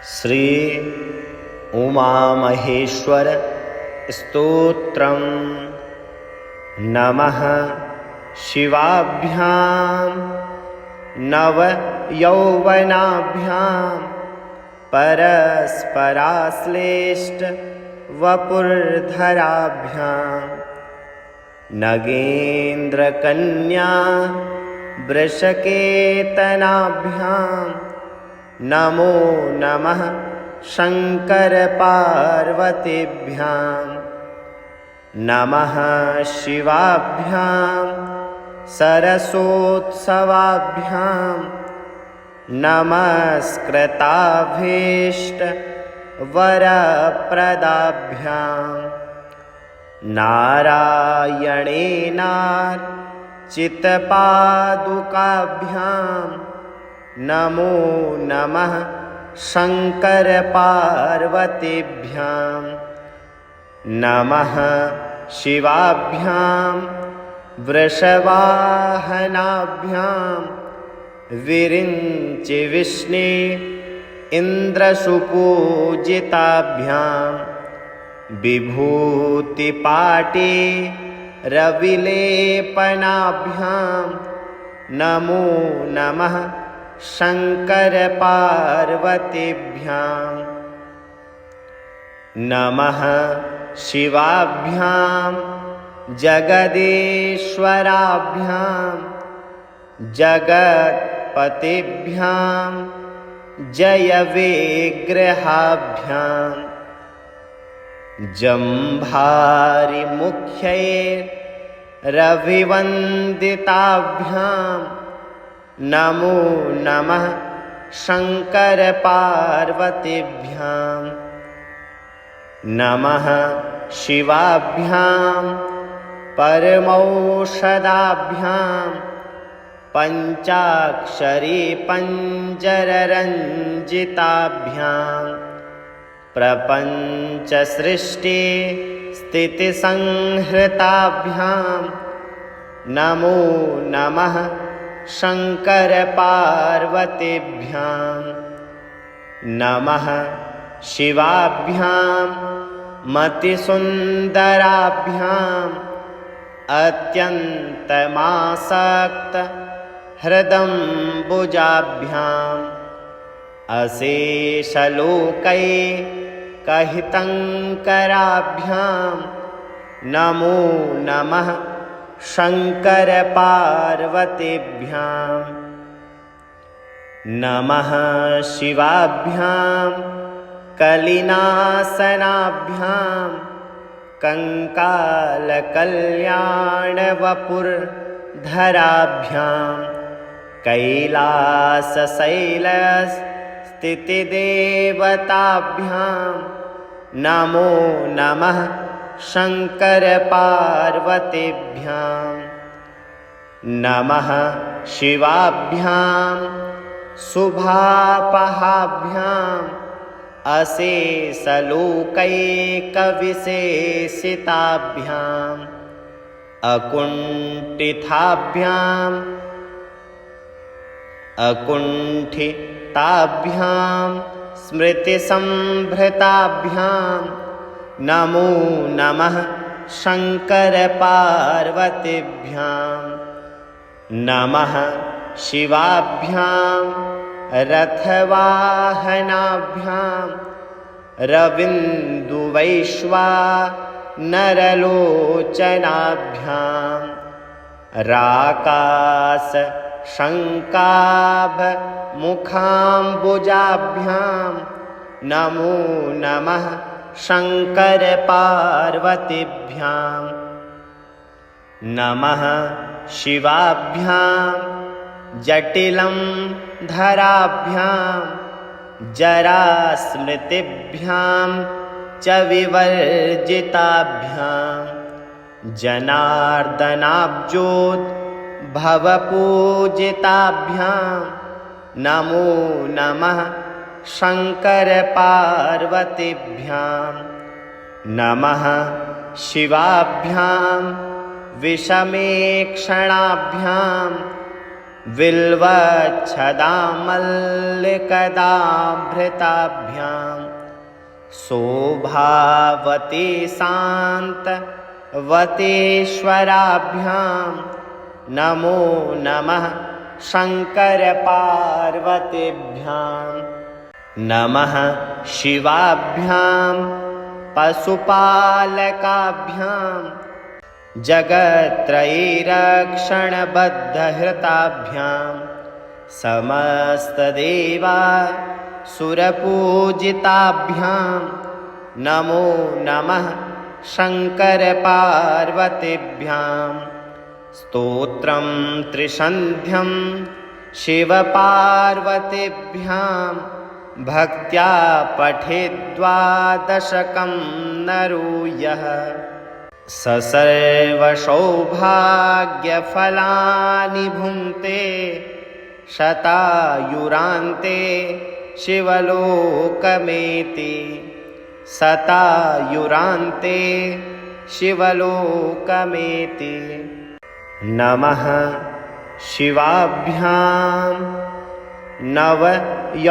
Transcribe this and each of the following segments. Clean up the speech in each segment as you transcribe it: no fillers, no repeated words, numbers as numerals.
श्री उमामहेश्वर स्तोत्रम्। नमः शिवाभ्यां नवयौवनाभ्यां परस्पराश्लेष्ट वपुर्धराभ्यां नगेन्द्रकन्या वृषकेतनाभ्यां नमो नमः शङ्करपार्वतीभ्यां। नमः शिवाभ्यां सरसोत्सवाभ्यां नमस्कृताभीष्टवरप्रदाभ्यां नारायणेनार्चितपादुकाभ्यां नमो नमः शङ्करपार्वतीभ्यां। नमः शिवाभ्यां वृषवाहनाभ्यां विरिञ्चिविष्णे इन्द्रसुपूजिताभ्यां विभूतिपाटे रविलेपनाभ्यां नमो नमः शङ्करपार्वतीभ्यां। नमः शिवाभ्यां जगदीश्वराभ्यां जगत्पतिभ्यां जयविग्रहाभ्यां जम्भारिमुख्यैरभिवन्दिताभ्यां नमो नमः शङ्करपार्वतीभ्यां। नमः शिवाभ्यां परमौषधाभ्यां पञ्चाक्षरीपञ्जररञ्जिताभ्यां प्रपञ्चसृष्टिस्थितिसंहृताभ्यां नमो नमः शङ्करपार्वतीभ्यां। नमः शिवाभ्यां मतिसुन्दराभ्याम् अत्यन्तमासक्तहृदम्बुजाभ्याम् अशेषलोकैकहितङ्कराभ्यां नमो नमः शङ्करपार्वतीभ्यां। नमः शिवाभ्यां कलिनासनाभ्यां कङ्कालकल्याणवपुर्धराभ्यां कैलासशैलस्थितिदेवताभ्यां नमो नमः शङ्करपार्वतीभ्यां। नमः शिवाभ्यां शुभापहाभ्याम् अशेषलोकैकविशेषिताभ्याम् अकुण्ठिताभ्यां स्मृतिसम्भृताभ्यां नमो नमः शङ्करपार्वतीभ्यां। नमः शिवाभ्यां रथवाहनाभ्यां रविन्दुवैश्वानरलोचनाभ्यां राकाशशङ्काभमुखाम्बुजाभ्यां नमो नमः शङ्करपार्वतीभ्यां। नमः शिवाभ्यां जटिलं धराभ्यां जरास्मृतिभ्यां च विवर्जिताभ्यां जनार्दनाब्जोद्भवपूजिताभ्यां नमो नमः शङ्करपार्वतीभ्यां। नमः शिवाभ्यां विषमेक्षणाभ्यां बिल्वच्छदामल्लिकदाभृताभ्यां शोभावती शान्तवतीश्वराभ्यां नमो नमः शङ्करपार्वतीभ्यां नमः शिवाभ्यां पशुपालकाभ्यां जगत्त्रयीरक्षणबद्धहृताभ्यां समस्तदेवासुरपूजिताभ्यां नमो नमः शङ्करपार्वतीभ्यां स्तोत्रं त्रिसन्ध्यं शिवपार्वतीभ्यां भक्त्या पठेद्वादशकं नरो यः स सर्वसौभाग्यफलानि भुङ्क्ते शतायुरान्ते शिवलोकमेति शतायुरान्ते शिवलोकमेति नमः शिवाभ्यां नवयौवनाभ्यां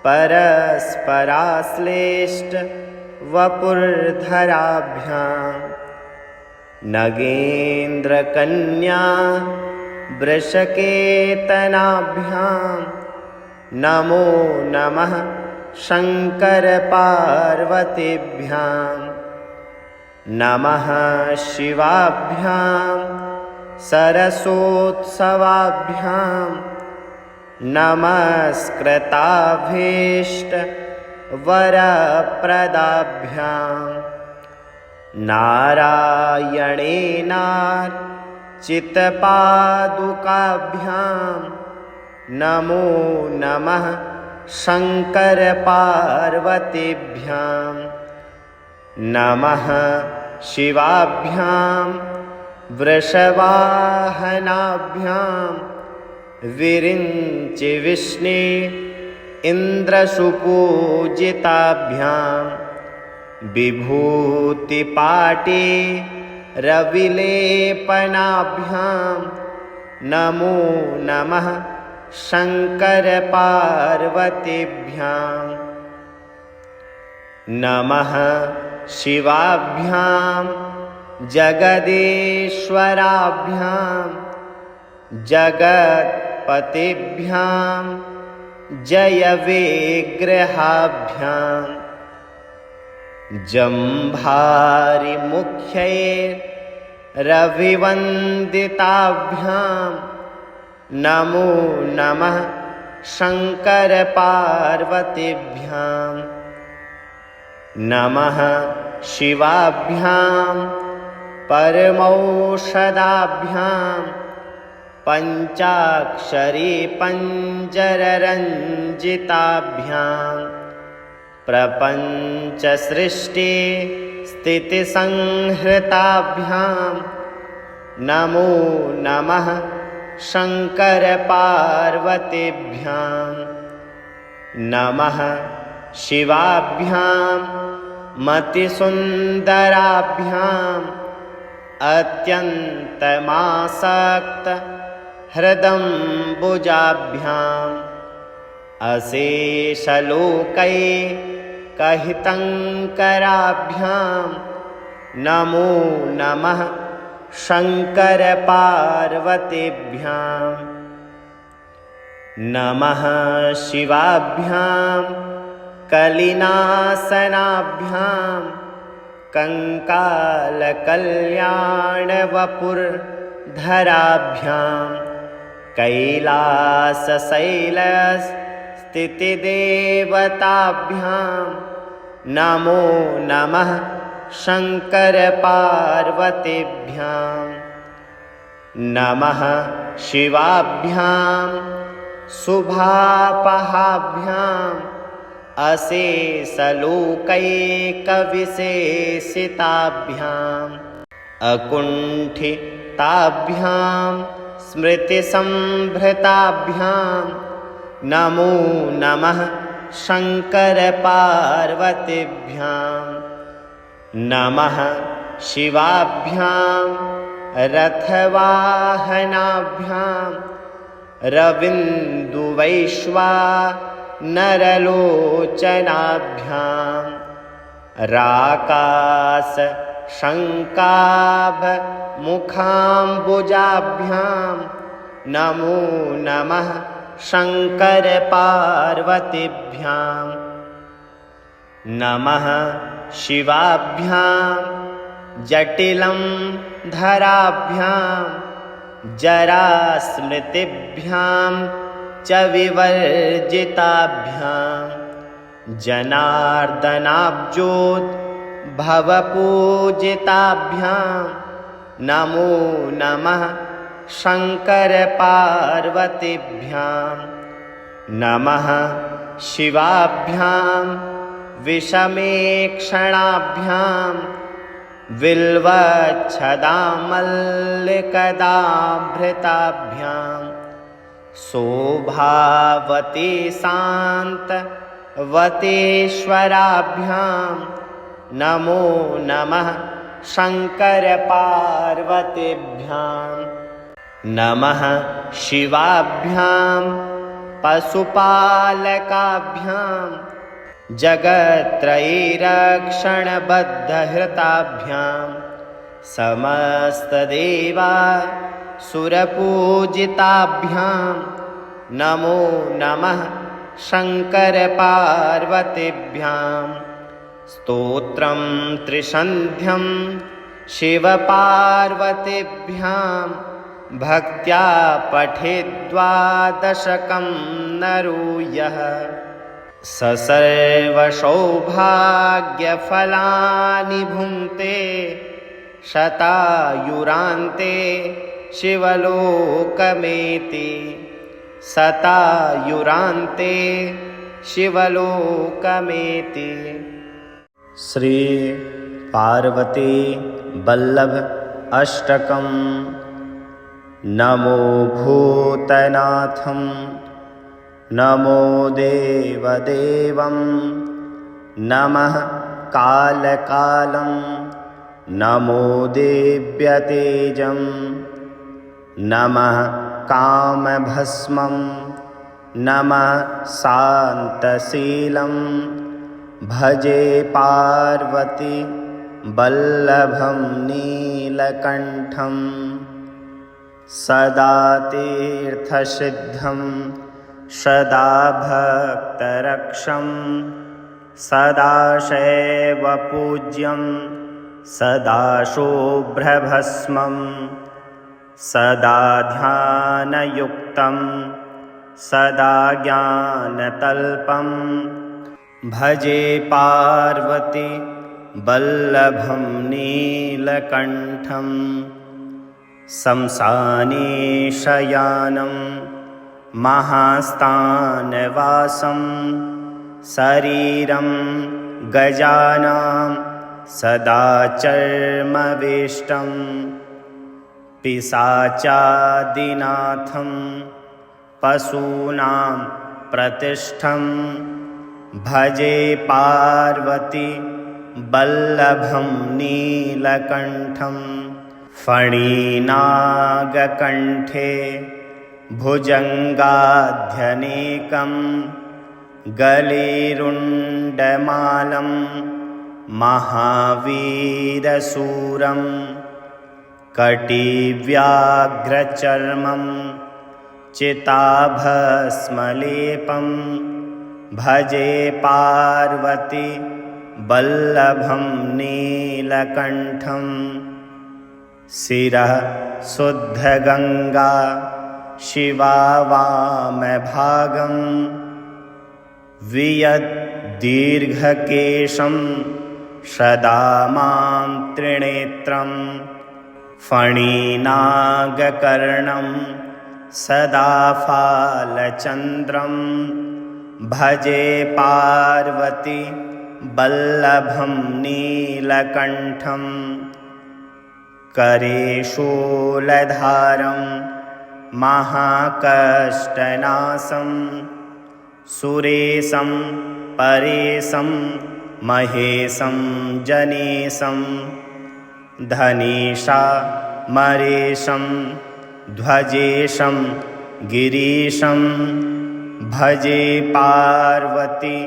परस्पराश्लेष्टवपुर्धराभ्यां नगेन्द्रकन्या वृषकेतनाभ्यां नमो नमः शङ्करपार्वतीभ्यां नमः शिवाभ्यां सरसोत्सवाभ्यां नमस्कृताभीष्टवरप्रदाभ्यां नारायणेनार्चितपादुकाभ्यां नमो नमः शङ्करपार्वतीभ्यां नमः शिवाभ्यां वृषवाहनाभ्यां विरिञ्चिविष्णे इन्द्रसुपूजिताभ्यां विभूतिपाटे रविलेपनाभ्यां नमो नमः शङ्करपार्वतीभ्यां नमः शिवाभ्यां जगदीश्वराभ्यां जगत्पतिभ्यां जयविग्रहाभ्यां जम्भारिमुख्यैरविवन्दिताभ्यां नमो नमः शङ्करपार्वतीभ्यां नमः शिवाभ्यां परमौषधाभ्यां पञ्चाक्षरी पञ्जररञ्जिताभ्यां प्रपञ्चसृष्टि स्थितिसंहृताभ्यां नमो नमः शङ्करपार्वतीभ्यां नमः शिवाभ्यां मतिसुन्दराभ्याम् अत्यन्तमासक्तहृदम्बुजाभ्याम् अशेषलोकैकहितङ्कराभ्यां नमो नमः शङ्करपार्वतीभ्यां नमः शिवाभ्यां कलिनासनाभ्यां कङ्कालकल्याणवपुर्धराभ्यां कैलासशैलस्थितिदेवताभ्यां नमो नमः शङ्करपार्वतीभ्यां नमः शिवाभ्यां शुभापहाभ्याम् अशेषलोकैकविशेषिताभ्याम् अकुण्ठिताभ्यां स्मृतिसम्भृताभ्यां नमो नमः शङ्करपार्वतीभ्यां नमः शिवाभ्यां रथवाहनाभ्यां रविन्दुवैश्वानरलोचनाभ्यां राकाशशङ्काभमुखाम्बुजाभ्यां नमो नमः शङ्करपार्वतीभ्यां नमः शिवाभ्यां जटिलं धराभ्यां जरास्मृतिभ्यां च विवर्जिताभ्यां जनार्दनाब्जोद्भवपूजिताभ्यां नमो नमः शङ्करपार्वतीभ्यां नमः शिवाभ्यां विषमेक्षणाभ्यां विल्वच्छदामल्लिकदाभृताभ्यां शोभावती शान्तवतीश्वराभ्यां नमो नमः शङ्करपार्वतीभ्यां नमः शिवाभ्यां पशुपालकाभ्यां जगत्त्रयीरक्षणबद्धहृताभ्यां समस्तदेवासुरपूजिताभ्यां नमो नमः शङ्करपार्वतीभ्यां स्तोत्रं त्रिसन्ध्यं शिवपार्वतीभ्यां भक्त्या पठेद्वादशकं नरो यः स सर्वसौभाग्यफलानि भुङ्क्ते शतायुरान्ते शिवलोकमेति शतायुरान्ते शिवलोकमेति। श्री पार्वती वल्लभ अष्टकं। नमो भूतनाथं नमो देवदेवं नमः कालकालं नमो देव्यतेजं नमः कामभस्मं नमः शान्तशीलं भजे पार्वती वल्लभं नीलकण्ठं सदा तीर्थसिद्धं सदा भक्तरक्षं सदा शैवपूज्यं सदा शुभ्रभस्मं सदा ध्यानयुक्तं सदा ज्ञानतल्पं भजे पार्वती वल्लभं नीलकण्ठं शंसाने शयानं महास्थानवासं शरीरं गजानां सदा चर्मवेष्टं पिशाचादिनाथं पशूनां प्रतिष्ठं भजे पार्वती वल्लभं नीलकण्ठं फणिनागकण्ठे भुजङ्गाध्यनेकं गलेरुण्डमालं महावीरशूरं कटिव्याघ्रचर्मं चिताभस्मलेपं भजे पार्वती वल्लभं नीलकण्ठं शिरः शुद्धगङ्गा शिवा वामभागं वियद्दीर्घकेशं सदा मां त्रिनेत्रं फणिनागकर्णं सदा फालचन्द्रं भजे पार्वती वल्लभं नीलकण्ठं करे शूलधारं महाकष्टनाशं सुरेशं परेशं महेशं जनेशं धनेशा मरेशं ध्वजेशं गिरीशं भजे पार्वती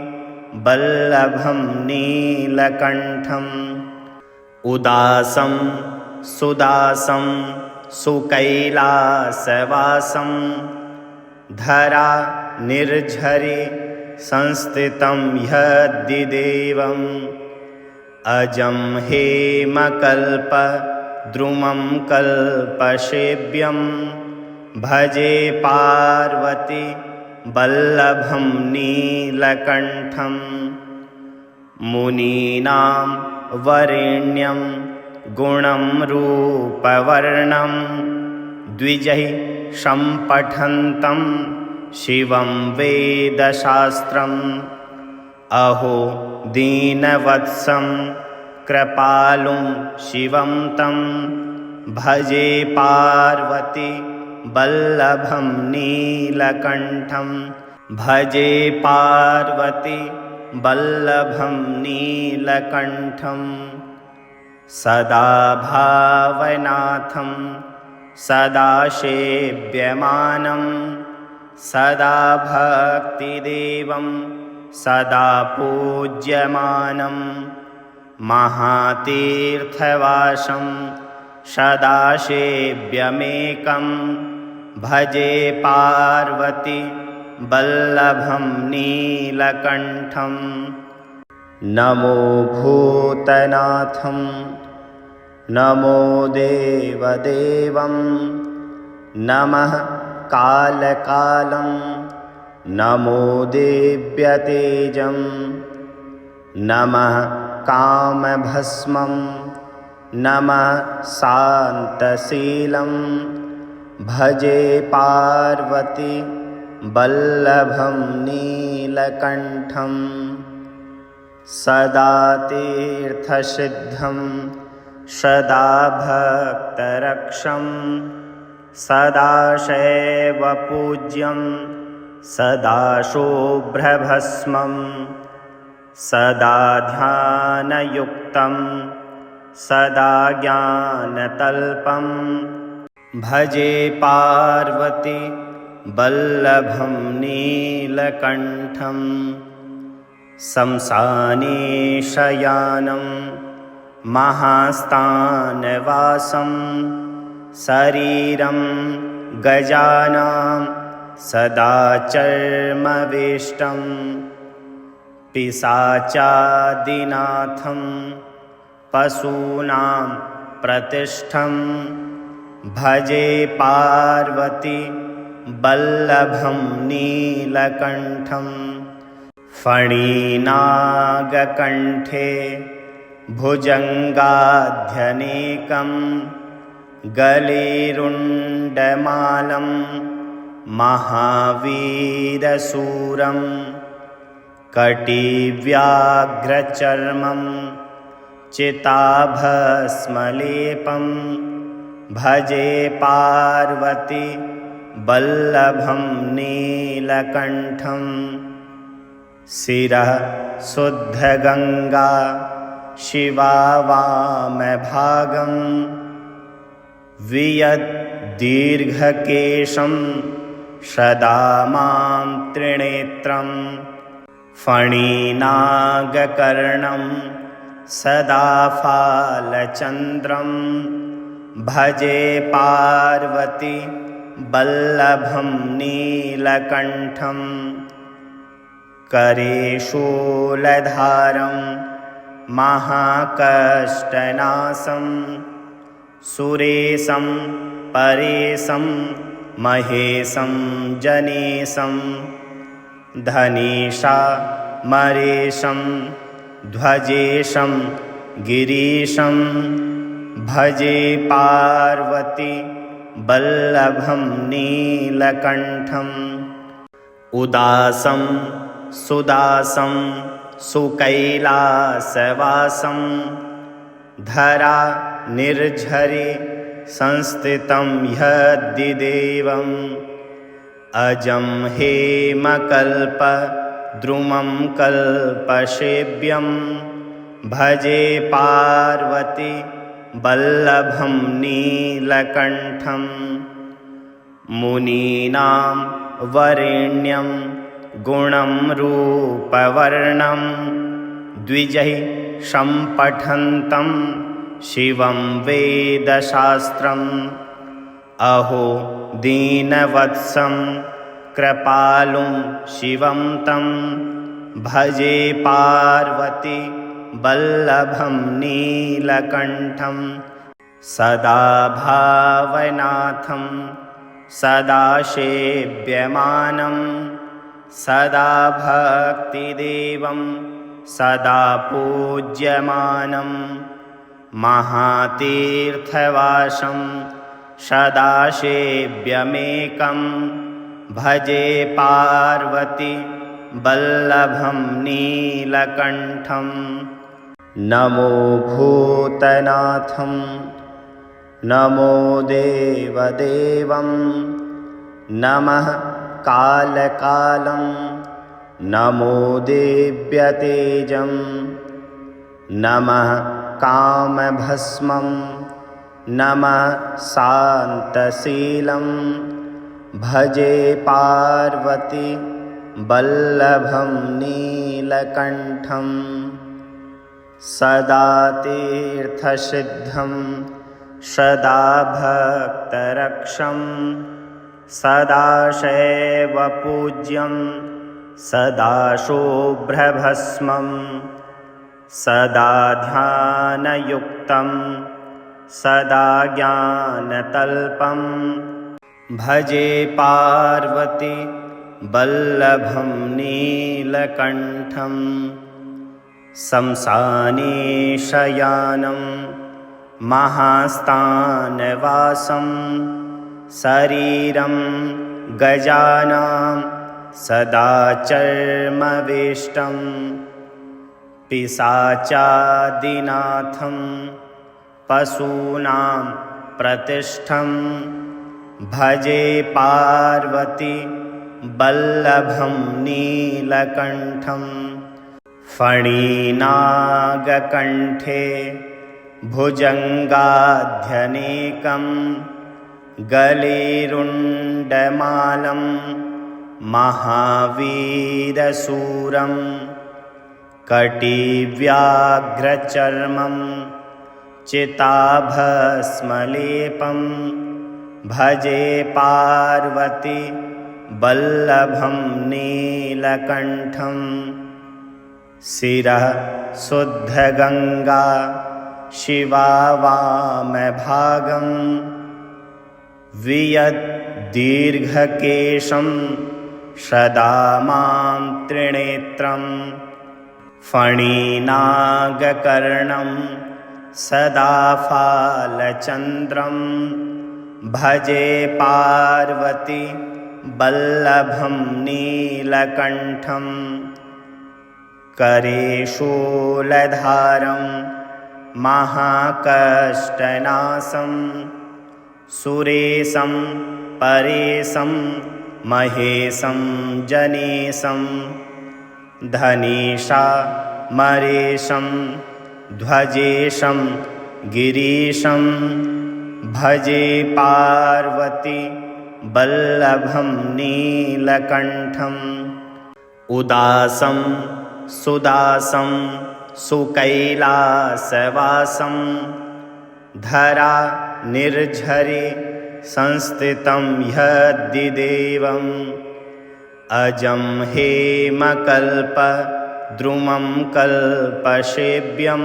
वल्लभं नीलकण्ठम् उदासं सुदासं सुकैलासवासं धरा निर्झरे संस्थितं यद्दिदेवम् अजं हेमकल्पद्रुमं कल्पसेव्यं भजे पार्वती वल्लभं नीलकण्ठम् मुनीनां वरेण्यं गुणं रूपवर्णं द्विजैः सम्पठन्तं शिवं वेदशास्त्रम् अहो दीनवत्सं कृपालुं शिवं तं भजे पार्वती वल्लभं नीलकण्ठं भजे पार्वती वल्लभं नीलकण्ठं सदा भावनाथं सदा सेव्यमानं सदा भक्तिदेवं सदा पूज्यमानं महातीर्थवासं सदा सेव्यमेकं भजे पार्वती वल्लभं नीलकण्ठं नमो भूतनाथं नमो देवदेवं नमः कालकालं नमो देव्यतेजं नमः कामभस्मं नमः शान्तशीलं भजे पार्वती वल्लभं नीलकण्ठं सदा तीर्थसिद्धं सदा भक्तरक्षं सदा शैवपूज्यं सदा शुभ्रभस्मं सदा ध्यानयुक्तं सदा ज्ञानतल्पं भजे पार्वती वल्लभं नीलकण्ठं शंसाने शयानं महास्थानवासं शरीरं गजानां सदा चर्मवेष्टं पिशाचादिनाथं पशूनां प्रतिष्ठं भजे पार्वती वल्लभं नीलकण्ठं फणिनागकण्ठे भुजङ्गाध्यनेकं गलेरुण्डमालं महावीरशूरं कटिव्याघ्रचर्मं चिताभस्मलेपं भजे पार्वती वल्लभं नीलकण्ठं शिरः शुद्धगङ्गा शिवा वामभागं वियद्दीर्घकेशं सदा मां त्रिनेत्रं फणिनागकर्णं सदा फालचन्द्रं भजे पार्वती वल्लभं नीलकण्ठं करे शूलधारं महाकष्टनाशं सुरेशं परेशं महेशं जनेशं धनेशामरेशं ध्वजेशं गिरीशं भजे पार्वती वल्लभं नीलकण्ठम् उदासं सुदासं सुकैलासवासं धरा निर्झरे संस्थितं यद्दिदेवम् अजं हेमकल्पद्रुमं कल्पसेव्यं भजे पार्वती वल्लभं नीलकण्ठं मुनीनां वरेण्यं गुणं रूपवर्णं द्विजैः सम्पठन्तं शिवं वेदशास्त्रम् अहो दीनवत्सं कृपालुं शिवं तं भजे पार्वती वल्लभं नीलकण्ठं सदा भावनाथं सदा सेव्यमानं सदा भक्तिदेवं सदा पूज्यमानं महातीर्थवासं सदा सेव्यमेकं भजे पार्वती वल्लभं नीलकण्ठं नमो भूतनाथं नमो देवदेवं नमः कालकालं नमो देव्यतेजं नमः कामभस्मं नमः शान्तशीलं भजे पार्वती वल्लभं नीलकण्ठं सदा तीर्थसिद्धं सदा भक्तरक्षं सदा शैवपूज्यं सदा शुभ्रभस्मं सदा ध्यानयुक्तं सदा ज्ञानतल्पं भजे पार्वती वल्लभं नीलकण्ठं शंसाने शयानं महास्थानवासं शरीरं गजानां सदा चर्मवेष्टं पिशाचादिनाथं पशूनां प्रतिष्ठं भजे पार्वती वल्लभं नीलकण्ठं फणिनागकण्ठे भुजङ्गाध्यनेकं गलेरुण्डमालं महावीरशूरं कटिव्याघ्रचर्मं चिताभस्मलेपं भजे पार्वती वल्लभं नीलकण्ठं शिरः शुद्धगङ्गा शिवा वामभागं वियद्दीर्घकेशं सदा मां त्रिनेत्रं फणिनागकर्णं सदा फालचन्द्रं भजे पार्वती वल्लभं नीलकण्ठं करे शूलधारं महाकष्टनाशं सुरेशं परेशं महेशं जनेशं धनेशामरेशं ध्वजेशं गिरीशं भजे पार्वती वल्लभं नीलकण्ठं उदासं सुदासं सुकैलासवासं धरा निर्झरे संस्थितं यद्दिदेवम् अजं हेमकल्पद्रुमं कल्पसेव्यं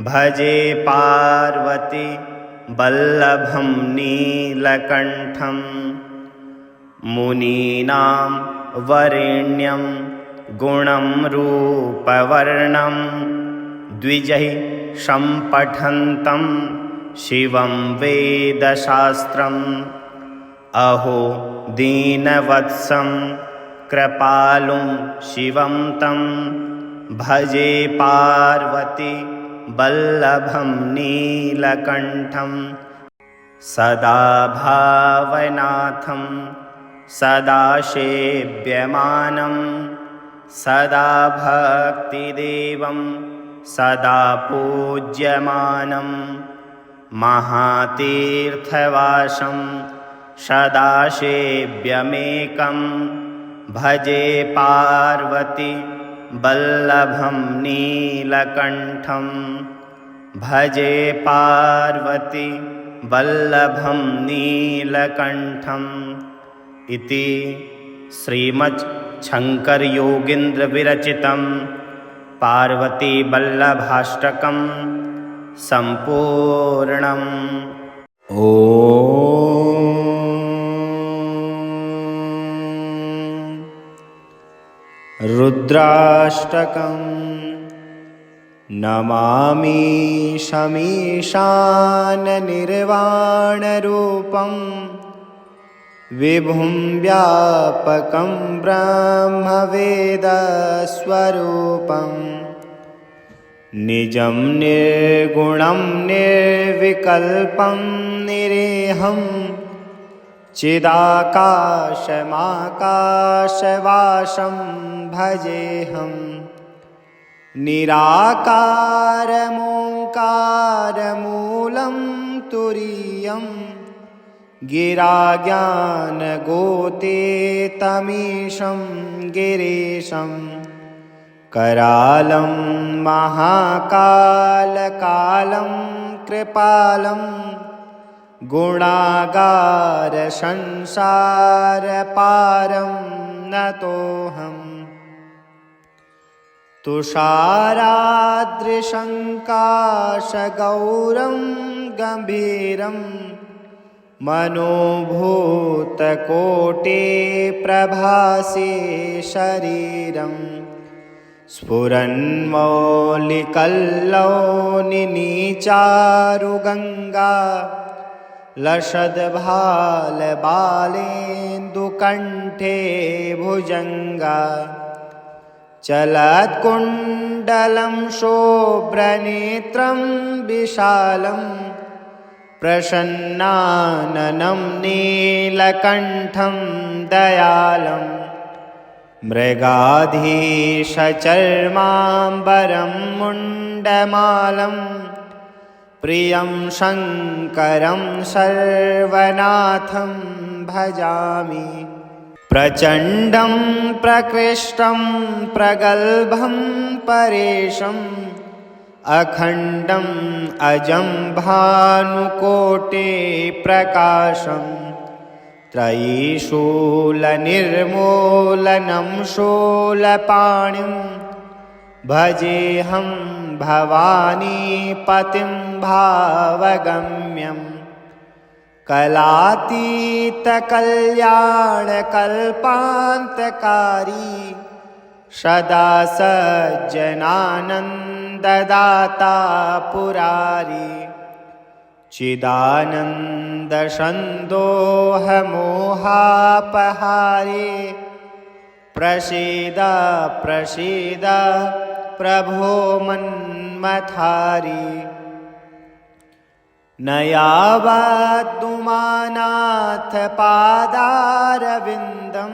भजे पार्वती वल्लभं नीलकण्ठं मुनीनां वरेण्यं गुणं रूपवर्णं द्विजैः सम्पठन्तं शिवं वेदशास्त्रम् अहो दीनवत्सं कृपालुं शिवं तं भजे पार्वती वल्लभं नीलकण्ठं सदा भावनाथं सदा सेव्यमानं सदा भक्तिदेवं सदा पूज्यमानं महातीर्थवासं सदाशिव्यमेकं भजे पार्वती वल्लभं नीलकण्ठं भजे पार्वती वल्लभं नीलकण्ठम् इति श्रीमच्छङ्करयोगीन्द्रविरचितं पार्वतीवल्लभाष्टकं सम्पूर्णम्। ॐ रुद्राष्टकम् नमामि शमीशाननिर्वाणरूपं विभुं व्यापकं ब्रह्मवेदस्वरूपं निजं निर्गुणं निर्विकल्पं निरेहं चिदाकाशमाकाशवासं भजेऽहम् निराकारमोङ्कारमूलं तुरीयं गिराज्ञानगोतीतमीशं गिरीशं करालं महाकालकालं कृपालं गुणागारसंसारपारं नतोऽहम् तुषाराद्रिशङ्काशगौरं गम्भीरं मनोभूतकोटिप्रभासे शरीरं स्फुरन्मौलिकल्लौनिनीचारुगङ्गा लसद्भालबालेन्दुकण्ठे भुजङ्गा चलत्कुण्डलं शोभ्रनेत्रं विशालं प्रसन्नाननं नीलकण्ठं दयालं मृगाधीशचर्माम्बरं मुण्डमालं प्रियं शङ्करं सर्वनाथं भजामि। प्रचण्डं प्रकृष्टं प्रगल्भं परेशम् अखण्डम् अजं भानुकोटिप्रकाशं त्रयीशूलनिर्मूलनं शूलपाणिं भजेऽहं भवानीपतिं भावगम्यम् कलातीतकल्याणकल्पान्तकारी सदा सज्जनानन्ददाता पुरारी चिदानन्दसन्दोहमोहापहारे प्रसीद प्रसीद प्रभो मन्मथारी न यावद्दुमानाथ पादारविन्दं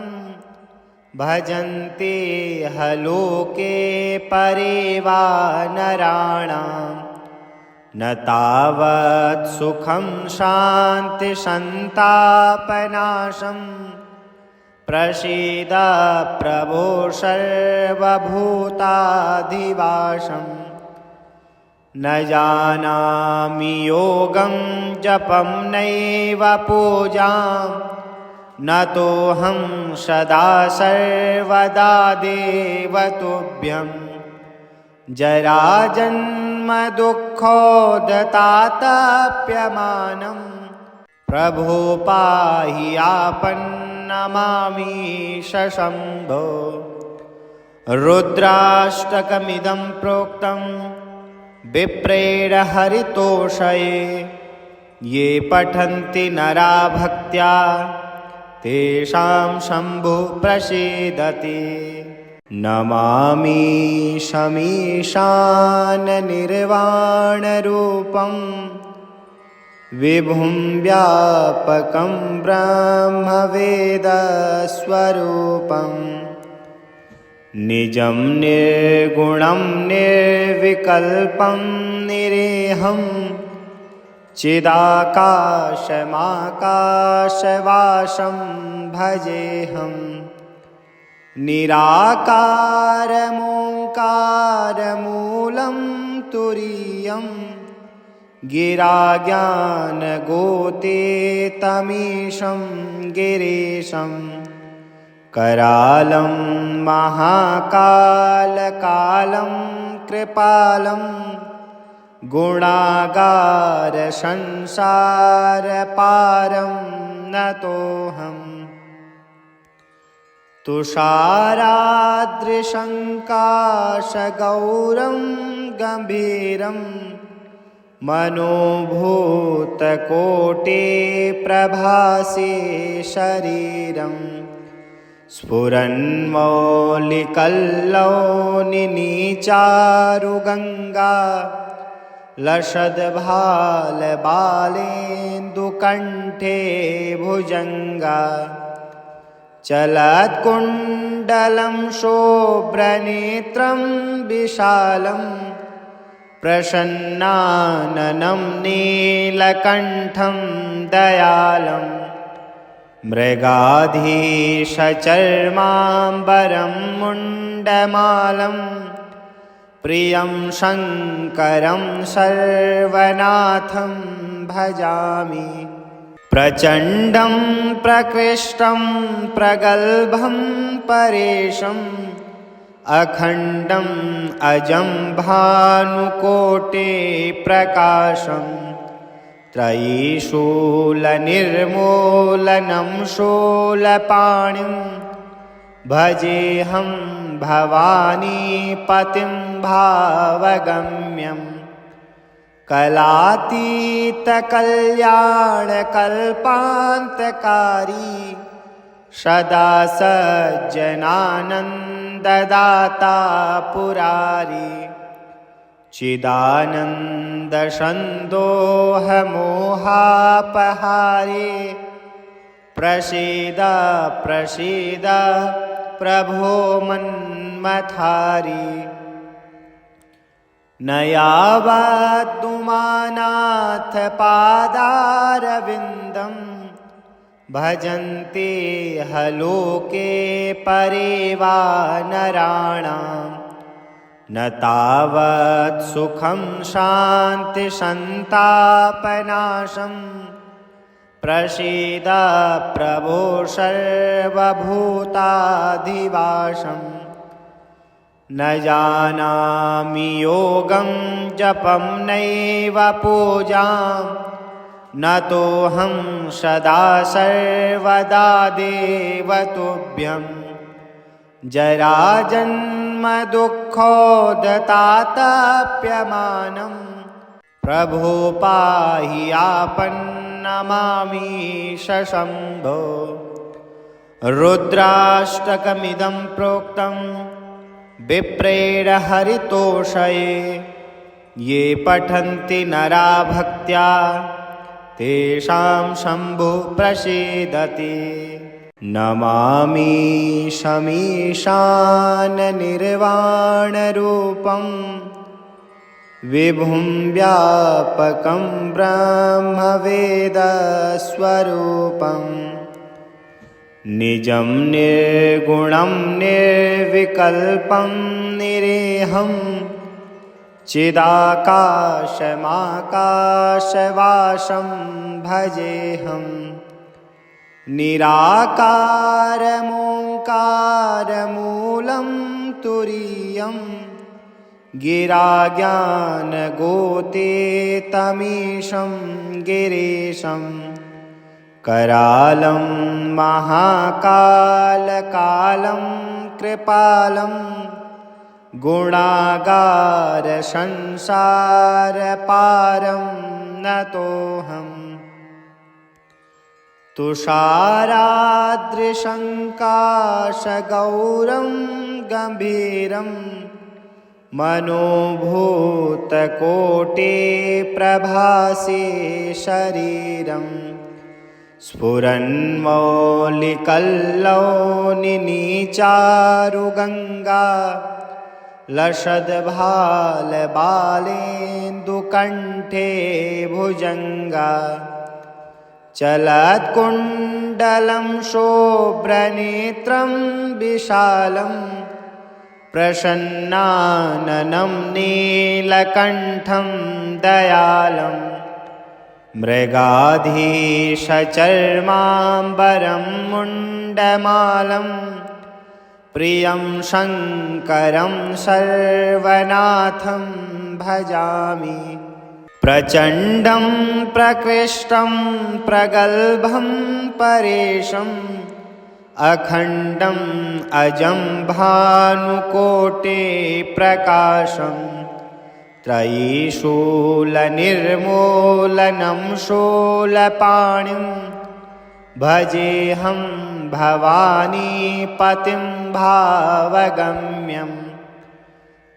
भजन्ते हलोके परे वा नराणां न तावत् सुखं शान्तिसन्तापनाशं प्रसीद प्रभो सर्वभूताधिवासम् न जानामि योगं जपं नैव पूजां न तोऽहं सदा सर्वदा देवतुभ्यं जराजन्मदुःखोदतातप्यमानं प्रभो पाहि आपन्नमामीश शम्भो। रुद्राष्टकमिदं प्रोक्तं विप्रेण हरितोषये ये पठन्ति नरा भक्त्या तेषां शम्भुः प्रसीदति। नमामि शमीशाननिर्वाणरूपं विभुं व्यापकं ब्रह्मवेदस्वरूपं निजं निर्गुणं निर्विकल्पं निरेहं चिदाकाशमाकाशवासं भजेऽहं निराकारमोङ्कारमूलं तुरीयं गिराज्ञानगोतीतमीशं गिरीशं करालं महाकालकालं कृपालं गुणागारसंसारपारं नतोऽहम् तुषाराद्रिशङ्काशगौरं गम्भीरं मनोभूतकोटिप्रभासे शरीरं स्फुरन्मौलिकल्लौनिनीचारुगङ्गा लसद्भालबालेन्दुकण्ठे भुजङ्गा चलत्कुण्डलं शोभ्रनेत्रं विशालं प्रसन्नाननं नीलकण्ठं दयालं मृगाधीशचर्माम्बरं मुण्डमालं प्रियं शङ्करं सर्वनाथं भजामि प्रचण्डं प्रकृष्टं प्रगल्भं परेशम् अखण्डम् अजं भानुकोटिप्रकाशं त्रयीशूलनिर्मूलनं शूलपाणिं भजेऽहं भवानीपतिं भावगम्यम् कलातीतकल्याणकल्पान्तकारी सदा सज्जनानन्ददाता पुरारी चिदानन्दसन्दोहमोहापहारे प्रसीद प्रसीद प्रभो मन्मथारी न यावद्दुमानाथ पादारविन्दं भजन्ते हलोके परे वा नराणां न तावत् सुखं शान्तिसन्तापनाशं प्रसीद प्रभो सर्वभूताधिवासम् न जानामि योगं जपं नैव पूजां न तोऽहं सदा सर्वदा देवतुभ्यं जराजन्मदुःखोदतातप्यमानं प्रभो पाहि आपन्नमामीश शम्भो रुद्राष्टकमिदं प्रोक्तं विप्रेण हरितोषये ये पठन्ति नरा भक्त्या तेषां शम्भुः प्रसीदति नमामि शमीशाननिर्वाणरूपं विभुं व्यापकं ब्रह्मवेदस्वरूपम् निजं निर्गुणं निर्विकल्पं निरेहं चिदाकाशमाकाशवासं भजेऽहं निराकारमोङ्कारमूलं तुरीयं गिराज्ञानगोतीतमीशं गिरीशं करालं महाकालकालं कृपालं गुणागारसंसारपारं नतोऽहम् तुषाराद्रिशङ्काशगौरं गम्भीरं मनोभूतकोटिप्रभासे शरीरं स्फुरन्मौलिकल्लौनिनीचारुगङ्गा लसद्भालबालेन्दुकण्ठे कंठे भुजंगा चलत्कुण्डलं शोभ्रनेत्रं विशालं प्रसन्नाननं नीलकण्ठं दयालं मृगाधीशचर्माम्बरं मुण्डमालं प्रियं शङ्करं सर्वनाथं भजामि प्रचण्डं प्रकृष्टं प्रगल्भं परेशम् अखण्डम् अजं भानुकोटे प्रकाशम् त्रयीशूलनिर्मूलनं शूलपाणिं भजेऽहं भवानीपतिं भावगम्यम्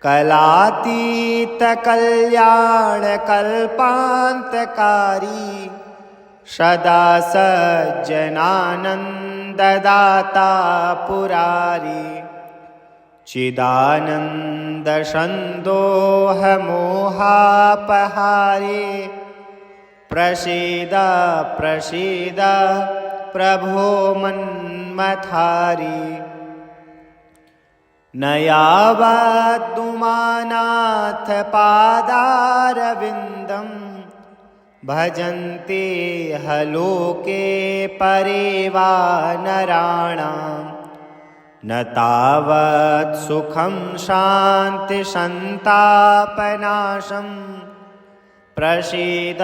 कलातीतकल्याणकल्पान्तकारी सदा सज्जनानन्ददाता पुरारी चिदानन्दसन्दोहमोहापहारे प्रसीद प्रसीद प्रभो मन्मथारी न यावदुमानाथ पादारविन्दं भजन्ते हलोके परे वा नराणां न तावत् सुखं शान्तिसन्तापनाशं प्रसीद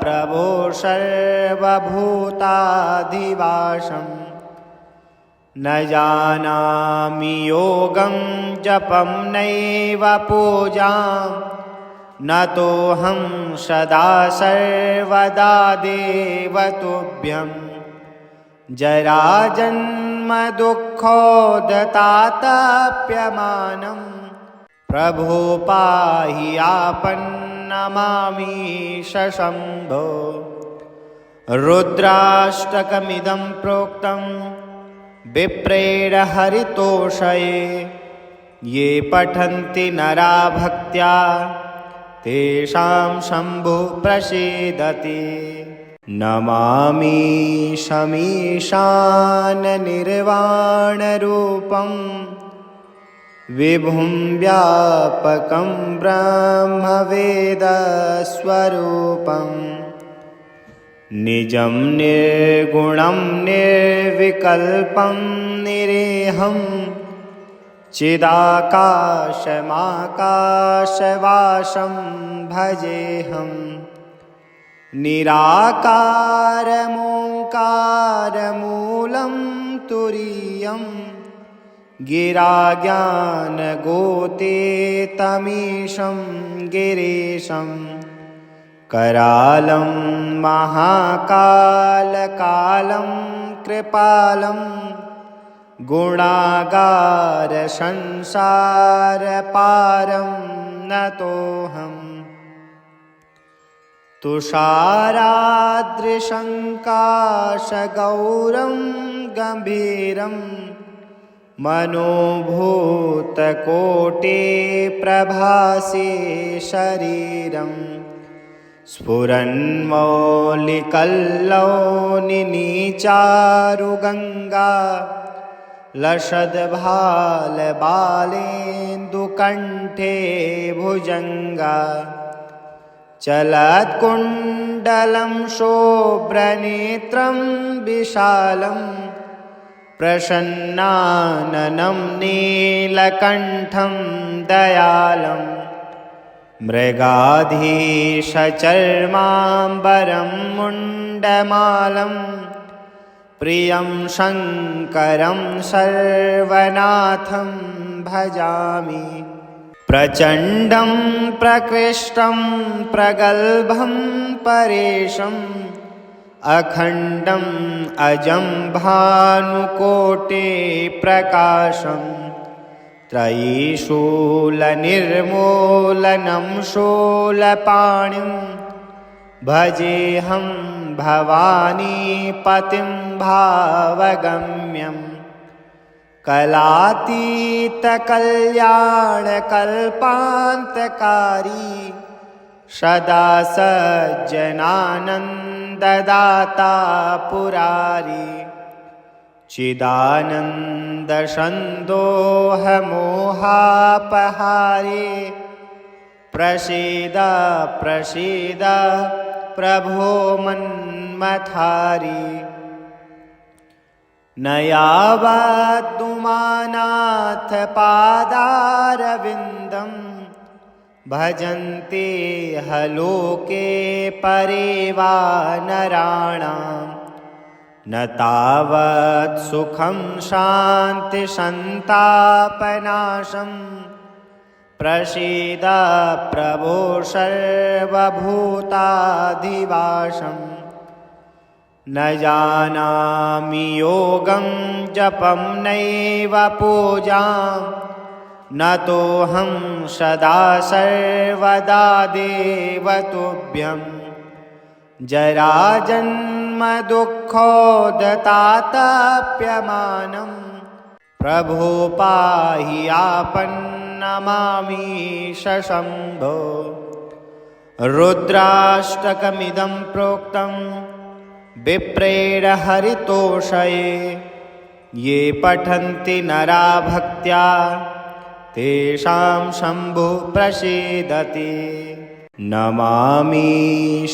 प्रभो सर्वभूताधिवासम् न जानामि योगं जपं नैव पूजां न तोऽहं सदा सर्वदा देव तुभ्यं जराजन्मदुःखोदतातप्यमानं प्रभो पाहि आपन्नमामीश शम्भो रुद्राष्टकमिदं प्रोक्तं विप्रेण हरितोषये ये पठन्ति नरा भक्त्या तेषां शम्भुः प्रसीदति नमामि शमीशाननिर्वाणरूपं विभुं व्यापकं ब्रह्मवेदस्वरूपम् निजं निर्गुणं निर्विकल्पं निरेहं चिदाकाशमाकाशवासं भजेऽहं निराकारमोङ्कारमूलं तुरीयं गिराज्ञानगोतीतमीशं गिरीशम् करालं महाकालकालं कृपालं गुणागारसंसारपारं नतोऽहम् तुषाराद्रिशङ्काशगौरं गम्भीरं मनोभूतकोटिप्रभासे शरीरम् स्फुरन्मौलिकल्लौनिनीचारुगङ्गा लसद्भालबालेन्दुकण्ठे भुजङ्गा चलत्कुण्डलं शोभ्रनेत्रं विशालं प्रसन्नाननं नीलकण्ठं दयालं मृगाधीशचर्माम्बरं मुण्डमालं प्रियं शङ्करं सर्वनाथं भजामि प्रचण्डं प्रकृष्टं प्रगल्भं परेशम् अखण्डम् अजं भानुकोटे प्रकाशम् त्रयीशूलनिर्मूलनं शूलपाणिं भजेऽहं भवानीपतिं भावगम्यम् कलातीतकल्याणकल्पान्तकारी सदा सज्जनानन्ददाता पुरारी चिदानन्दसन्दोहमोहापहारे प्रसीद प्रसीद प्रभो मन्मथारी न यावदुमानाथ पादारविन्दं भजन्ते हलोके परे वा नराणां न तावत् सुखं शान्तिसन्तापनाशं प्रसीद प्रभो सर्वभूताधिवासम् न जानामि योगं जपं नैव पूजां न तोऽहं सदा सर्वदा देवतुभ्यं जराजन्मदुःखोदतातप्यमानं प्रभो पाहि आपन्नमामीश शम्भो रुद्राष्टकमिदं प्रोक्तं विप्रेण हरितोषये ये पठन्ति नरा भक्त्या तेषां शम्भुः प्रसीदति नमामि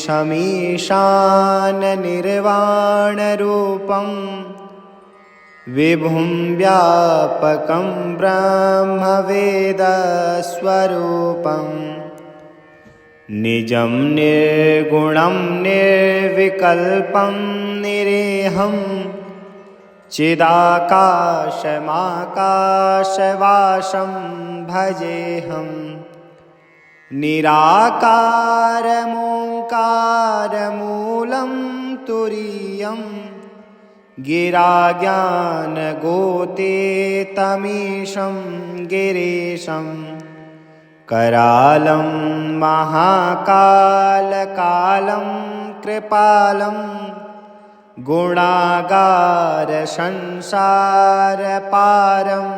शमीशाननिर्वाणरूपं विभुं व्यापकं ब्रह्मवेदस्वरूपम् निजं निर्गुणं निर्विकल्पं निरेहं चिदाकाशमाकाशवासं भजेऽहं निराकारमोङ्कारमूलं तुरीयं गिराज्ञानगोतीतमीशं गिरीशं करालं महाकालकालं कृपालं गुणागारसंसारपारं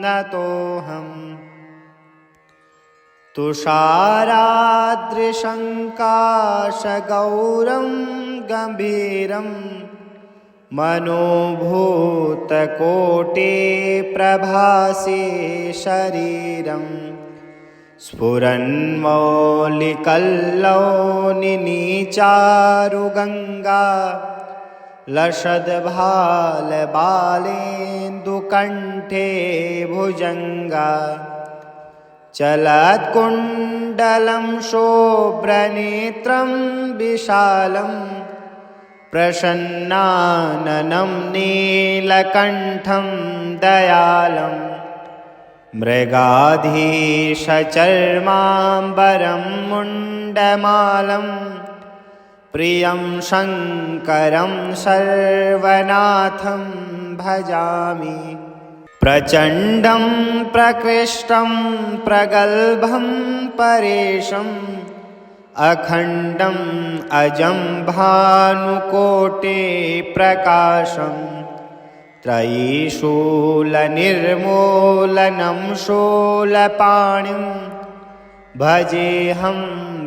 नतोऽहम् तुषाराद्रिशङ्काशगौरं गम्भीरं मनोभूतकोटिप्रभासे शरीरम् स्फुरन्मौलिकल्लौनिनीचारुगङ्गा लसद्भालबालेन्दुकण्ठे भुजङ्गा चलत्कुण्डलं शोभ्रनेत्रं विशालं प्रसन्नाननं नीलकण्ठं दयालम् मृगाधीशचर्माम्बरं मुण्डमालं प्रियं शङ्करं सर्वनाथं भजामि प्रचण्डं प्रकृष्टं प्रगल्भं परेशम् अखण्डम् अजं भानुकोटिप्रकाशम् त्रयीशूलनिर्मूलनं शूलपाणिं भजेऽहं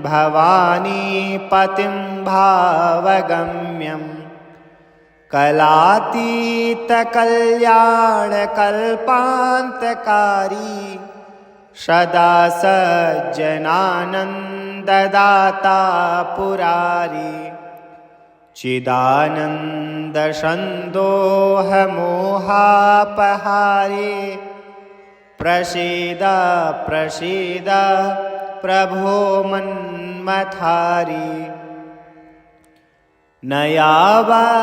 भवानीपतिं भावगम्यं कलातीतकल्याणकल्पान्तकारी सदा सज्जनानन्ददाता पुरारी चिदानन्दसन्दोहमोहापहारे प्रसीद प्रसीद प्रभो मन्मथारी न यावदुमानाथ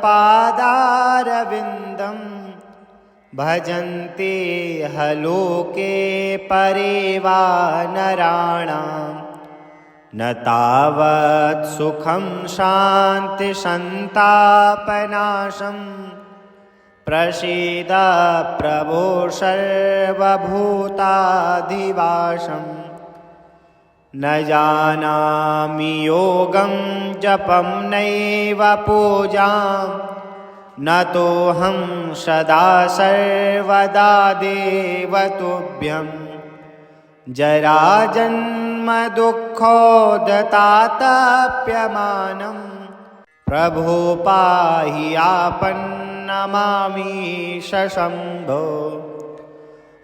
पादारविन्दं भजन्ते हलोके परे वा नराणां न तावत् सुखं शान्तिसन्तापनाशं प्रसीद प्रभो सर्वभूताधिवासम् न जानामि योगं जपं नैव पूजां न तोऽहं सदा सर्वदा देवतुभ्यं जराजन्मदुःखोदतातप्यमानं प्रभो पाहि आपन्नमामीश शम्भो।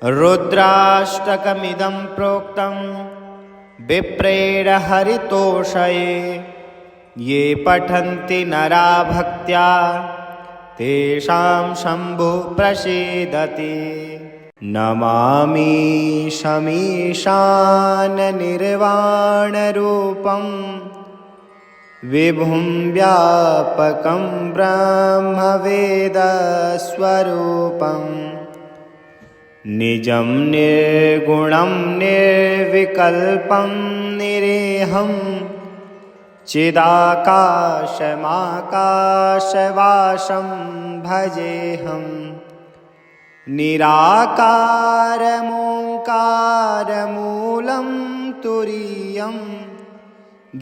रुद्राष्टकमिदं प्रोक्तं विप्रेण हरितोषये ये पठन्ति नरा भक्त्या तेषां शम्भुः प्रसीदति। नमामि शमीशाननिर्वाणरूपं विभुं व्यापकं ब्रह्मवेदस्वरूपं निजं निर्गुणं निर्विकल्पं निरेहं चिदाकाशमाकाशवासं भजेऽहं। निराकारमोङ्कारमूलं तुरीयं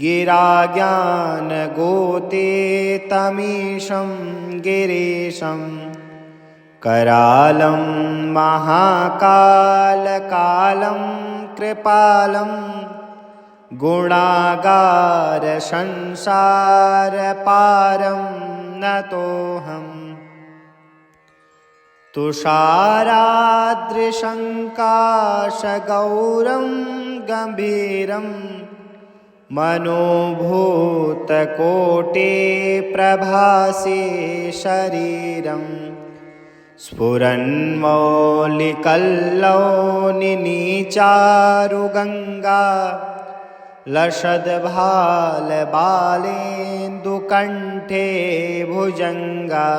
गिराज्ञानगोतीतमीशं गिरीशं करालं महाकालकालं कृपालं गुणागारसंसारपारं नतोऽहम्। तुषाराद्रिशङ्काशगौरं गम्भीरं मनोभूतकोटिप्रभासे शरीरं स्फुरन्मौलिकल्लौनिनीचारुगङ्गा लसद्भालबालेन्दुकण्ठे भुजङ्गा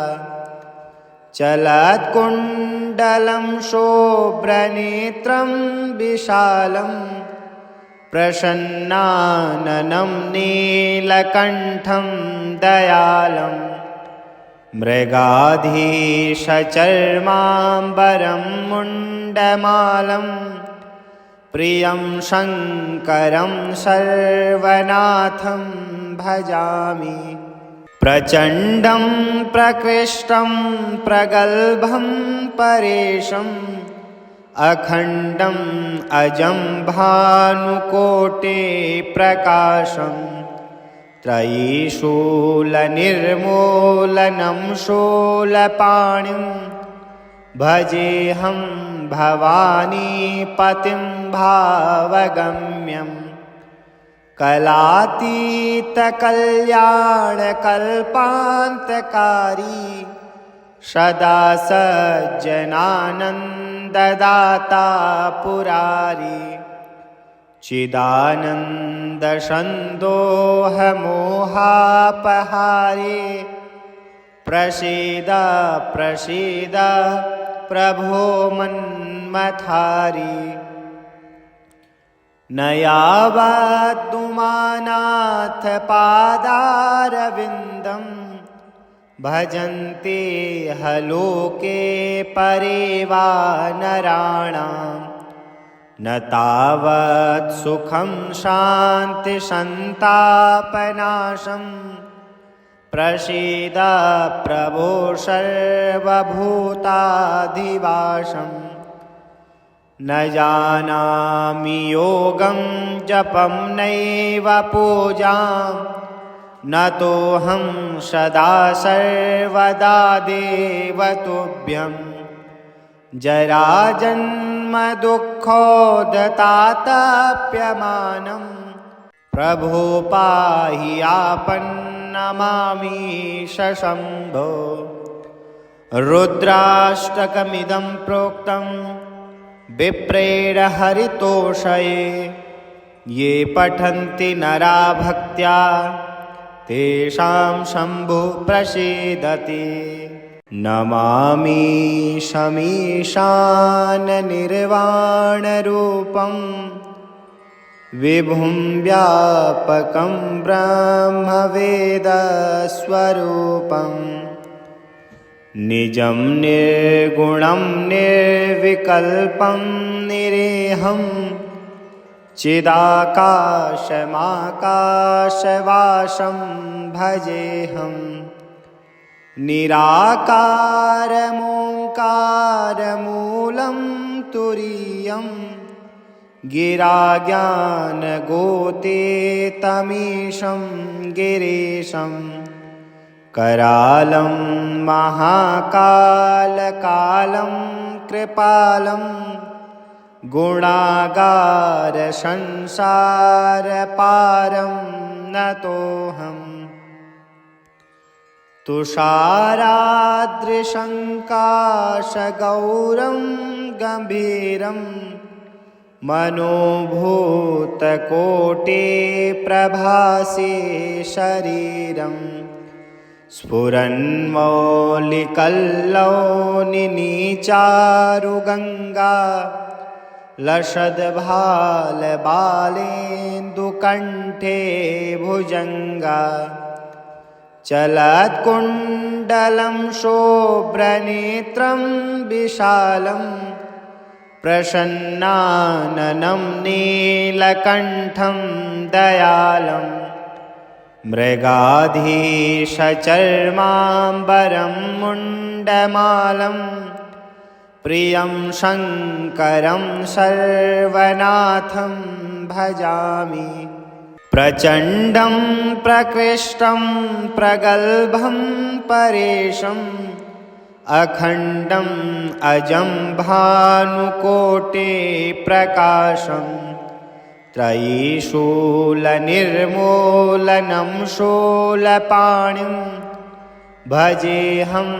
चलत्कुण्डलं शोभ्रनेत्रं विशालं प्रसन्नाननं नीलकण्ठं दयालं मृगाधीशचर्माम्बरं मुण्डमालं प्रियं शङ्करं सर्वनाथं भजामि। प्रचण्डं प्रकृष्टं प्रगल्भं परेशम् अखण्डम् अजं भानुकोटिप्रकाशं त्रयीशूलनिर्मूलनं शूलपाणिं भजेऽहं भवानीपतिं भावगम्यम्। कलातीतकल्याणकल्पान्तकारी सदा सज्जनानन्ददाता पुरारी चिदानन्दसन्दोहमोहापहारी प्रसीद प्रसीद प्रभो मन्मथारी। न यावदुमानाथ पादारविन्दं भजन्ते हलोके परे वा नराणां न तावत् सुखं शान्तिसन्तापनाशं प्रसीद प्रभो सर्वभूताधिवासम्। न जानामि योगं जपं नैव पूजां न तोऽहं सदा सर्वदा देवतुभ्यं। जराजन्मदुःखोदतातप्यमानं प्रभो पाहि आपन्नमामीश शम्भो। रुद्राष्टकमिदं प्रोक्तं विप्रेण हरितोषये ये पठन्ति नरा भक्त्या तेषां शम्भुः प्रसीदति। नमामि शमीशाननिर्वाणरूपं विभुं व्यापकं ब्रह्मवेदस्वरूपं निजं निर्गुणं निर्विकल्पं निरेहं चिदाकाशमाकाशवासं भजेऽहं। निराकारमोङ्कारमूलं तुरीयं गिरा ज्ञानगोते तमीशं गिरीशं करालं महाकालकालं कृपालं गुणागारसंसारपारं नतोऽहम् तुषाराद्रिशङ्काशगौरं गम्भीरं मनोभूतकोटे प्रभासे शरीरं स्फुरन्मौलिकल्लौनिनीचारुगङ्गा लसद्भालबालेन्दुकण्ठे भुजङ्गा चलत्कुण्डलं शोभ्रनेत्रं विशालं प्रसन्नाननं नीलकण्ठं दयालं मृगाधीशचर्माम्बरं मुण्डमालं प्रियं शङ्करं सर्वनाथं भजामि प्रचण्डं प्रकृष्टं प्रगल्भं परेशम् अखण्डम् अजं भानुकोटे प्रकाशं त्रयीशूलनिर्मूलनं शूलपाणिं भजेऽहं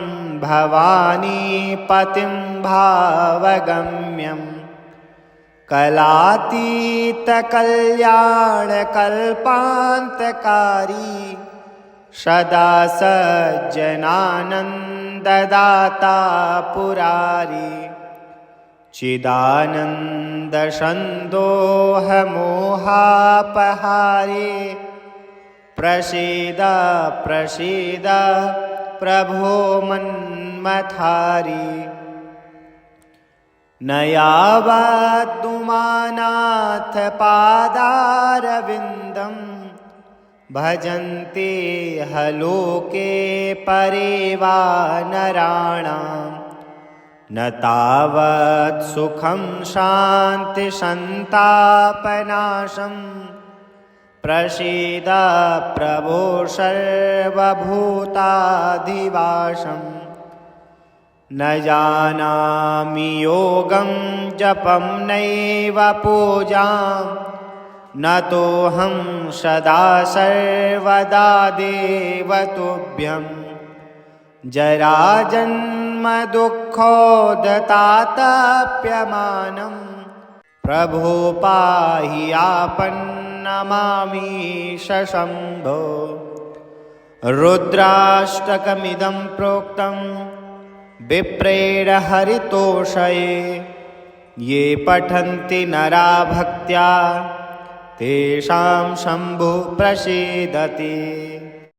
भवानीपतिं भावगम्यम् कलातीतकल्याणकल्पान्तकारी सदा सज्जनानन्ददाता पुरारी चिदानन्दसन्दोहमोहापहारे प्रसीद प्रसीद प्रभो मन्मथारी न यावद्दुमानाथ पादारविन्दं भजन्ते हलोके परे वा नराणां न तावत् सुखं शान्तिसन्तापनाशं प्रसीद प्रभो सर्वभूताधिवासम् न जानामि योगं जपं नैव पूजां न तोऽहं सदा सर्वदा देव तुभ्यं जराजन्मदुःखोदतातप्यमानं प्रभो पाहि आपन्नमामीश शम्भो रुद्राष्टकमिदं प्रोक्तं विप्रेण हरितोषये ये पठन्ति नरा भक्त्या तेषां शम्भुः प्रसीदति।